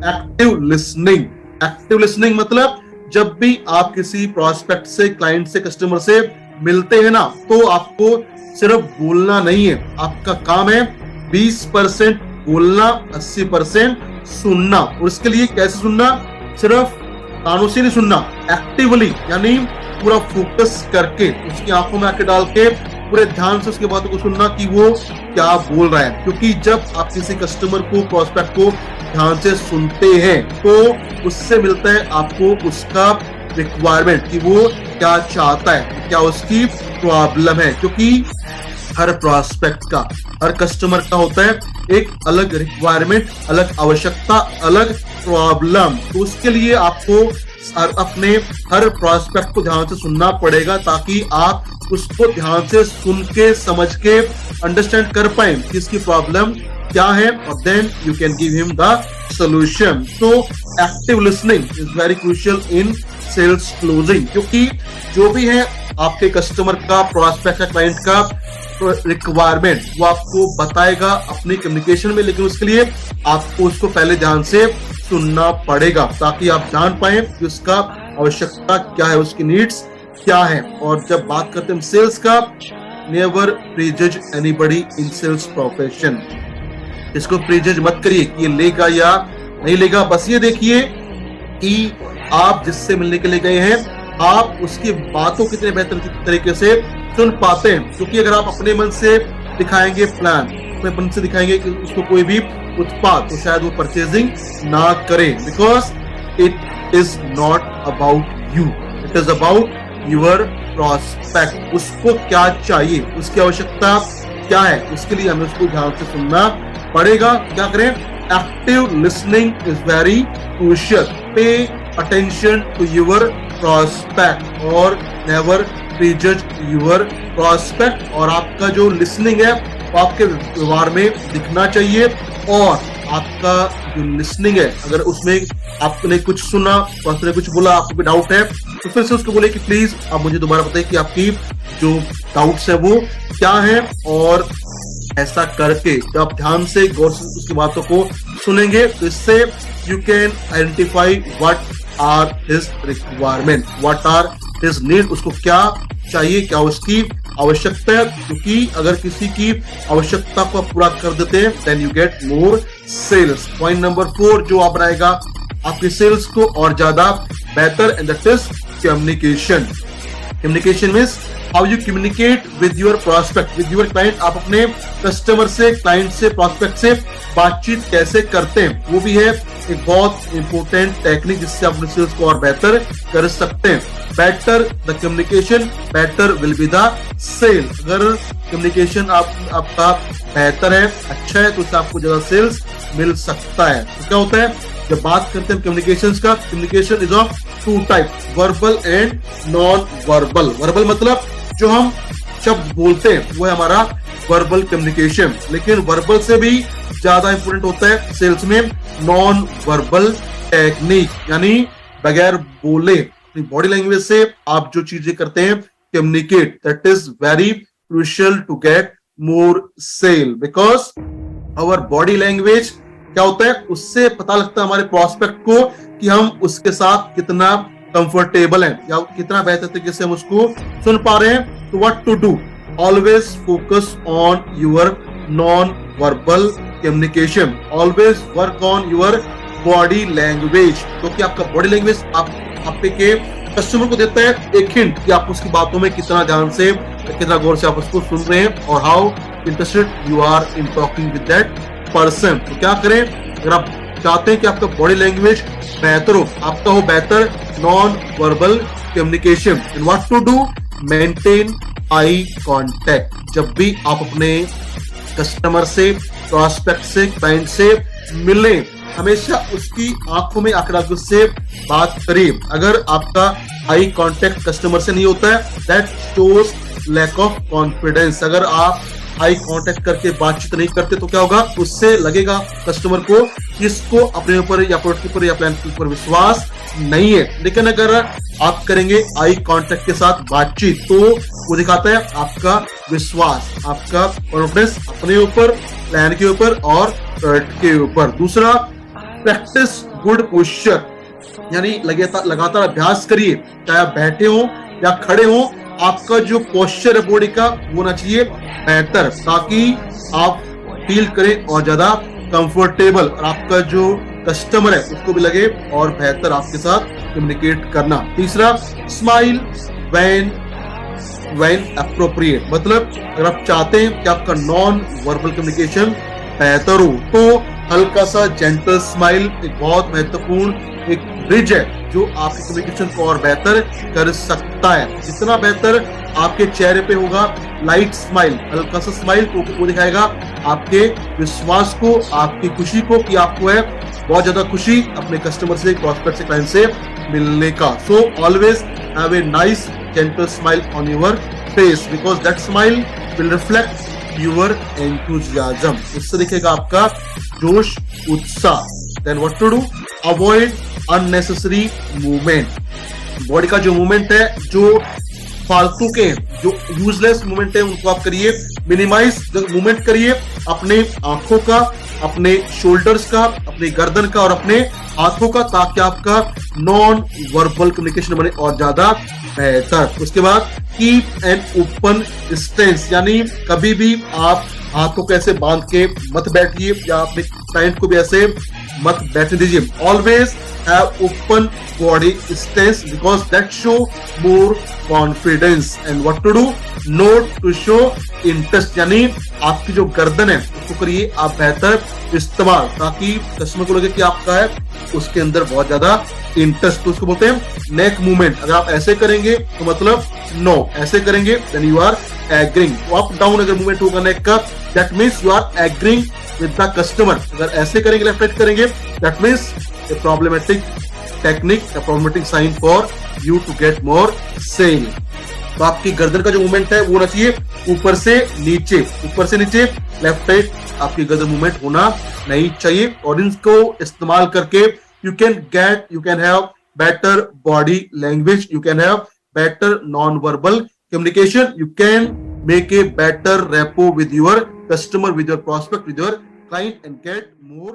Active listening. Active listening मतलब जब भी आप किसी प्रोस्पेक्ट से, क्लाइंट से, कस्टमर से मिलते हैं ना, तो आपको सिर्फ बोलना नहीं है, आपका काम है 20% बोलना, 80% सुनना। और इसके लिए कैसे सुनना? सिर्फ कानों से नहीं सुनना, एक्टिवली, यानी पूरा फोकस करके, उसकी आंखों में आंखें डाल के पूरे ध्यान से उसकी बातों को सुनना कि वो क्या बोल रहा है। क्योंकि जब आप किसी कस्टमर को, प्रोस्पेक्ट को ध्यान से सुनते हैं तो उससे मिलता है आपको उसका रिक्वायरमेंट, कि वो क्या चाहता है, क्या उसकी प्रॉब्लम है। क्योंकि हर प्रोस्पेक्ट का, हर कस्टमर का होता है एक अलग रिक्वायरमेंट, अलग आवश्यकता, अलग प्रॉब्लम। तो उसके लिए आपको अपने हर प्रोस्पेक्ट को ध्यान से सुनना पड़ेगा, ताकि आप उसको ध्यान से सुन के, समझ के, अंडरस्टैंड कर पाए कि इसकी प्रॉब्लम क्या है, और then you can give him the solution. So active listening is very crucial in sales closing, क्योंकि जो भी है आपके कस्टमर का, प्रोस्पेक्ट का, क्लाइंट का रिक्वायरमेंट वो आपको बताएगा अपनी कम्युनिकेशन में, लेकिन उसके लिए आपको उसको पहले ध्यान से सुनना पड़ेगा, ताकि आप जान पाए कि उसका आवश्यकता क्या है, उसकी नीड्स क्या है। और जब बात करते हैं सेल्स का, never prejudge anybody in sales profession. इसको प्रीजज मत करिए कि ये लेगा या नहीं लेगा, बस ये देखिए कि आप जिससे मिलने के लिए गए हैं, आप उसकी बातों कितने बेहतर तरीके से सुन पाते हैं। क्योंकि अगर आप अपने मन से दिखाएंगे प्लान, अपने मन से दिखाएंगे कि उसको कोई भी उत्पाद, तो शायद वो परचेजिंग ना करे, because it is not about you, it is about your prospect. उसको क्या चाहिए, उसकी आवश्यकता क्या है, उसके लिए हमें उसको ध्यान से सुनना पड़ेगा। क्या करें? Active listening is very crucial. Pay attention to your prospect और नेवर प्रीजज यूर प्रोस्पेक्ट। और आपका जो लिसनिंग है वो आपके व्यवहार में दिखना चाहिए। और आपका जो लिसनिंग है, अगर उसमें आपने कुछ सुना, आपने कुछ बोला, आपको कोई डाउट है, तो फिर से उसको बोले कि प्लीज आप मुझे दोबारा बताइए कि आपकी जो डाउट्स है वो क्या है। और ऐसा करके जब आप ध्यान से, गौर से उसकी बातों को सुनेंगे, तो इससे you can identify what are his requirement, what are his need, उसको क्या चाहिए, क्या उसकी आवश्यकता है। क्योंकि अगर किसी की आवश्यकता को आप पूरा कर देते हैं, then you get more sales. Point number 4 जो आप रहेगा आपकी सेल्स को और ज्यादा बेहतर, and that is communication. Communication means how you communicate with your prospect, with your client. आप अपने कस्टमर से, क्लाइंट से, प्रोस्पेक्ट से बातचीत कैसे करते हैं, वो भी है एक बहुत इंपॉर्टेंट टेक्निक, जिससे आप अपने सेल्स को और बेहतर कर सकते हैं। Better the communication, better will be the sale. अगर कम्युनिकेशन आपका बेहतर है, अच्छा है, तो उससे आपको ज्यादा सेल्स मिल सकता है। तो क्या होता है जब बात करते हैं कम्युनिकेशंस का? Communication is of 2 type, verbal and non verbal. Verbal मतलब जो हम शब्द बोलते हैं वो है हमारा वर्बल कम्युनिकेशन, लेकिन वर्बल से भी ज्यादा इंपोर्टेंट होता है सेल्स में नॉन वर्बल टेक्निक, यानी बगैर बोले अपनी बॉडी लैंग्वेज से आप जो चीजें करते हैं communicate, that is very crucial to get more sale. Because our body language क्या होता है, उससे पता लगता है हमारे प्रोस्पेक्ट को कि हम उसके साथ कितना कंफर्टेबल हैं, या कितना बेहतर तरीके से हम उसको सुन पा रहे हैं। तो what to do? Always focus on your non verbal communication, always work on your body language. क्योंकि आपका बॉडी लैंग्वेज आपके कस्टमर को देता है एक हिंट कि आप उसकी बातों में कितना ध्यान से, कितना गौर से आप उसको सुन रहे हैं, और how interested you are in talking with that person. तो क्या करें, अगर आप चाहते हैं कि आपका बॉडी लैंग्वेज बेहतर हो, आपका हो बेहतर non verbal communication, and what to do? Maintain eye contact. जब भी आप अपने कस्टमर से, प्रोस्पेक्ट से, क्लाइंट से मिलें, हमेशा उसकी आंखों में आंखें डालकर उससे बात करिए। अगर आपका आई कांटेक्ट कस्टमर से नहीं होता है, that shows lack of confidence. अगर आप आई कांटेक्ट करके बातचीत नहीं करते तो क्या होगा, उससे लगेगा कस्टमर को कि इसको अपने ऊपर या प्रोडक्ट के ऊपर या प्लान के ऊपर विश्वास नहीं है। लेकिन अगर आप करेंगे आई कांटेक्ट के साथ बातचीत, तो वो दिखाता है आपका विश्वास, आपका कॉन्फिडेंस अपने ऊपर, प्लान के ऊपर और प्रोडक्ट के ऊपर। दूसरा, प्रैक्टिस गुड पोस्चर, यानी लगातार अभ्यास करिए, चाहे आप बैठे हो या खड़े हो, आपका जो पोस्चर है बॉडी का वो होना चाहिए बेहतर, ताकि आप फील करें और ज्यादा कंफर्टेबल, और आपका जो कस्टमर है उसको भी लगे और बेहतर आपके साथ कम्युनिकेट करना। तीसरा, स्माइल व्हेन अप्रोप्रिएट, मतलब अगर आप चाहते हैं कि आपका नॉन वर्बल कम्युनिकेशन बेहतर हो तो हल्का सा जेंटल स्माइल एक बहुत महत्वपूर्ण एक ब्रिज है जो आपके कम्युनिकेशन को और बेहतर कर सकता है। जितना बेहतर आपके चेहरे पे होगा लाइट स्माइल, हल्का सा स्माइल, तो वो दिखाएगा आपके विश्वास को, आपकी खुशी को, कि आपको है बहुत ज्यादा खुशी अपने कस्टमर से, प्रॉस्पेक्ट से, क्लाइंट से मिलने का। So always have a nice gentle smile on your face, because that smile will reflect your enthusiasm, उससे दिखेगा आपका जोश, उत्साह। Then what to do, avoid unnecessary movement. Body का जो मूवमेंट है, जो फालतू के, जो यूजलेस मूवमेंट है, उनको आप करिए मिनिमाइज मूवमेंट करिए, अपने आंखों का, अपने शोल्डर्स का, अपने गर्दन का और अपने हाथों का, ताकि आपका नॉन वर्बल कम्युनिकेशन बने और ज्यादा बेहतर। उसके बाद कीप एन ओपन स्टेंस, यानी कभी भी आप हाथों को ऐसे बांध के मत बैठिए या अपने क्लाइंट को भी ऐसे मत बैठने दीजिए। Always have open body stance because that show more confidence. And what to do, note to show interest, यानी आपकी जो गर्दन है उसको करिए आप बेहतर इस्तेमाल, ताकि कस्टमर को लगे कि आपका है उसके अंदर बहुत ज्यादा इंटरेस्ट। तो उसको बोलते हैं नेक मूवमेंट। अगर आप ऐसे करेंगे तो मतलब नो, ऐसे करेंगे then you are agreeing. Up down अगर मूवमेंट होगा नेक का, that means you are agreeing with the customer. अगर ऐसे करेंगे, लेफ्ट राइट करेंगे, that means a problematic technique, a problematic sign for you to get more sale. तो आपकी गर्दन का जो मूवमेंट है वो होना चाहिए ऊपर से नीचे, ऊपर से नीचे, लेफ्ट राइट आपकी गर्दन मूवमेंट होना नहीं चाहिए। और इनको इस्तेमाल करके you can have better body language, you can have better non-verbal communication, you can make a better rapport with your customer, with your prospect, with your client, and get more